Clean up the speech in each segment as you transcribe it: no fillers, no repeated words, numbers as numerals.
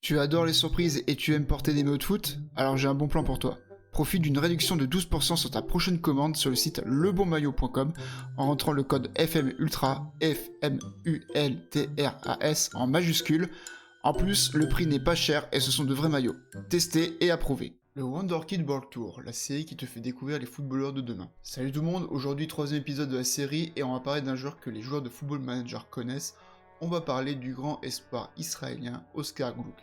Tu adores les surprises et tu aimes porter des maillots de foot? Alors j'ai un bon plan pour toi. Profite d'une réduction de 12% sur ta prochaine commande sur le site lebonmaillot.com en rentrant le code FMULTRA, FMULTRAS en majuscule. En plus, le prix n'est pas cher et ce sont de vrais maillots. Testés et approuvés. Le Wonderkid World Tour, la série qui te fait découvrir les footballeurs de demain. Salut tout le monde, aujourd'hui troisième épisode de la série et on va parler d'un joueur que les joueurs de Football Manager connaissent. On va parler du grand espoir israélien Oscar Gluck.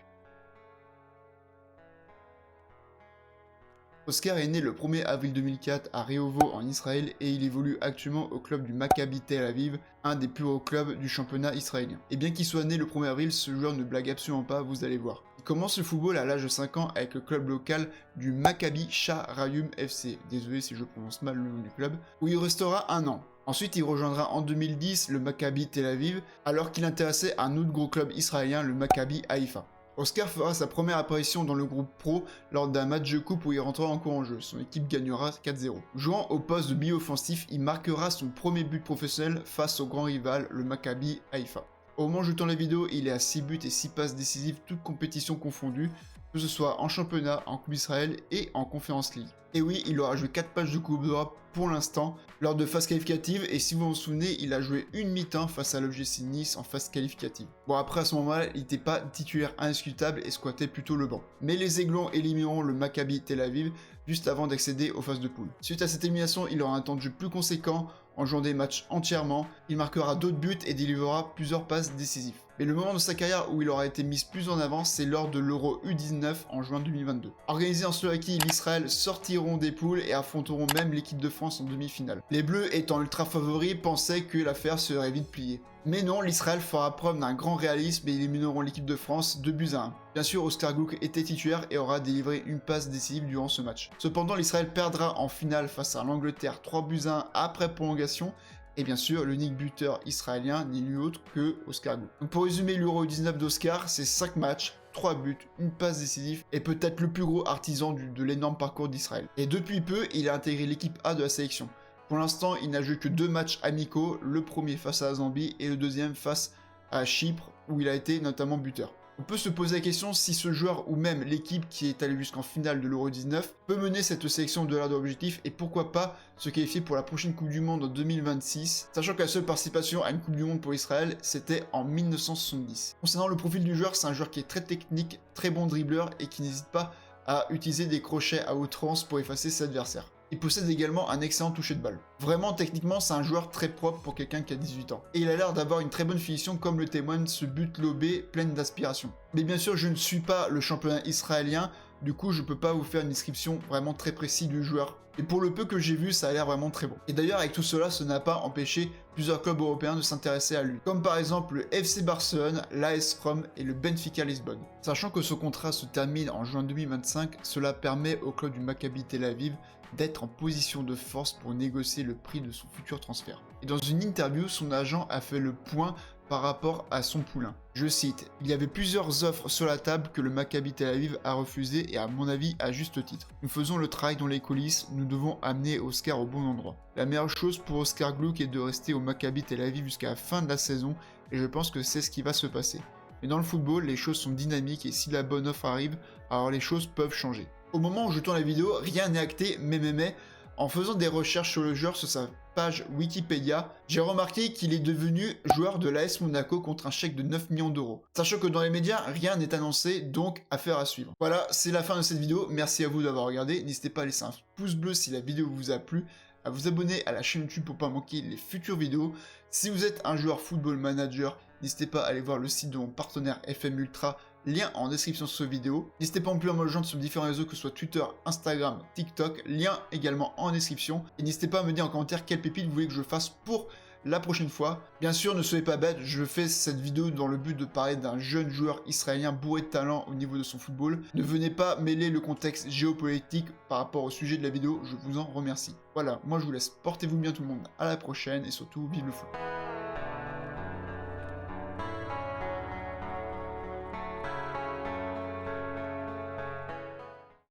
Oscar est né le 1er avril 2004 à Rehovo en Israël et il évolue actuellement au club du Maccabi Tel Aviv, un des plus hauts clubs du championnat israélien. Et bien qu'il soit né le 1er avril, ce joueur ne blague absolument pas, vous allez voir. Il commence le football à l'âge de 5 ans avec le club local du Maccabi Sha'arayim FC, désolé si je prononce mal le nom du club, où il restera un an. Ensuite, il rejoindra en 2010 le Maccabi Tel Aviv, alors qu'il intéressait un autre gros club israélien, le Maccabi Haïfa. Oscar fera sa première apparition dans le groupe pro lors d'un match de coupe où il rentrera encore en jeu. Son équipe gagnera 4-0. Jouant au poste de milieu offensif, il marquera son premier but professionnel face au grand rival, le Maccabi Haïfa. Au moment où je tourne la vidéo, il est à 6 buts et 6 passes décisives, toutes compétitions confondues, que ce soit en championnat, en Coupe d'Israël et en Conference League. Et oui, il aura joué 4 matchs de Coupe d'Europe pour l'instant, lors de phases qualificatives, et si vous vous souvenez, il a joué une mi-temps face à l'OGC Nice en phase qualificative. Bon, après à ce moment-là, il n'était pas titulaire indiscutable et squattait plutôt le banc. Mais les Aiglons élimineront le Maccabi Tel Aviv juste avant d'accéder aux phases de poule. Suite à cette élimination, il aura un temps de jeu plus conséquent, en jouant des matchs entièrement, il marquera d'autres buts et délivrera plusieurs passes décisives. Mais le moment de sa carrière où il aura été mis plus en avant, c'est lors de l'Euro U19 en juin 2022. Organisé en Slovaquie, l'Israël sortiront des poules et affronteront même l'équipe de France en demi-finale. Les Bleus, étant ultra favoris, pensaient que l'affaire serait vite pliée. Mais non, l'Israël fera preuve d'un grand réalisme et élimineront l'équipe de France 2-1. Bien sûr, Oscar Gluck était titulaire et aura délivré une passe décisive durant ce match. Cependant, l'Israël perdra en finale face à l'Angleterre 3-1 après prolongation. Et bien sûr, l'unique buteur israélien n'est nul autre que Oscar Gluck. Donc pour résumer l'Euro 19 d'Oscar, c'est 5 matchs, 3 buts, une passe décisive et peut-être le plus gros artisan de l'énorme parcours d'Israël. Et depuis peu, il a intégré l'équipe A de la sélection. Pour l'instant, il n'a joué que 2 matchs amicaux, le premier face à la Zambie et le deuxième face à Chypre, où il a été notamment buteur. On peut se poser la question si ce joueur ou même l'équipe qui est allée jusqu'en finale de l'Euro 19 peut mener cette sélection au-delà de l'objectif et pourquoi pas se qualifier pour la prochaine Coupe du Monde en 2026, sachant que la seule participation à une Coupe du Monde pour Israël, c'était en 1970. Concernant le profil du joueur, c'est un joueur qui est très technique, très bon dribbleur et qui n'hésite pas à utiliser des crochets à outrance pour effacer ses adversaires. Il possède également un excellent toucher de balle. Vraiment, techniquement, c'est un joueur très propre pour quelqu'un qui a 18 ans. Et il a l'air d'avoir une très bonne finition comme le témoigne ce but lobé plein d'aspiration. Mais bien sûr, je ne suis pas le championnat israélien, du coup je peux pas vous faire une description vraiment très précise du joueur. Et pour le peu que j'ai vu, ça a l'air vraiment très bon. Et d'ailleurs, avec tout cela, ça n'a pas empêché plusieurs clubs européens de s'intéresser à lui. Comme par exemple le FC Barcelone, l'AS Rome et le Benfica Lisbonne. Sachant que ce contrat se termine en juin 2025, cela permet au club du Maccabi Tel Aviv d'être en position de force pour négocier le prix de son futur transfert. Et dans une interview, son agent a fait le point par rapport à son poulain. Je cite, « Il y avait plusieurs offres sur la table que le Maccabi Tel Aviv a refusées et à mon avis à juste titre. Nous faisons le travail dans les coulisses, nous devons amener Oscar au bon endroit. La meilleure chose pour Oscar Gluck est de rester au Maccabi Tel Aviv jusqu'à la fin de la saison et je pense que c'est ce qui va se passer. Mais dans le football, les choses sont dynamiques et si la bonne offre arrive, alors les choses peuvent changer. » Au moment où je tourne la vidéo, rien n'est acté, mais, en faisant des recherches sur le joueur sur sa page Wikipédia, j'ai remarqué qu'il est devenu joueur de l'AS Monaco contre un chèque de 9 millions d'euros. Sachant que dans les médias, rien n'est annoncé, donc affaire à suivre. Voilà, c'est la fin de cette vidéo, merci à vous d'avoir regardé, n'hésitez pas à laisser un pouce bleu si la vidéo vous a plu, à vous abonner à la chaîne YouTube pour pas manquer les futures vidéos. Si vous êtes un joueur Football Manager, n'hésitez pas à aller voir le site de mon partenaire FM Ultra, lien en description sur cette vidéo. N'hésitez pas non plus à me rejoindre sur différents réseaux que ce soit Twitter, Instagram, TikTok, lien également en description. Et n'hésitez pas à me dire en commentaire quelle pépite vous voulez que je fasse pour la prochaine fois. Bien sûr, ne soyez pas bêtes, je fais cette vidéo dans le but de parler d'un jeune joueur israélien bourré de talent au niveau de son football. Ne venez pas mêler le contexte géopolitique par rapport au sujet de la vidéo, je vous en remercie. Voilà, moi je vous laisse, portez-vous bien tout le monde, à la prochaine et surtout, vive le foot.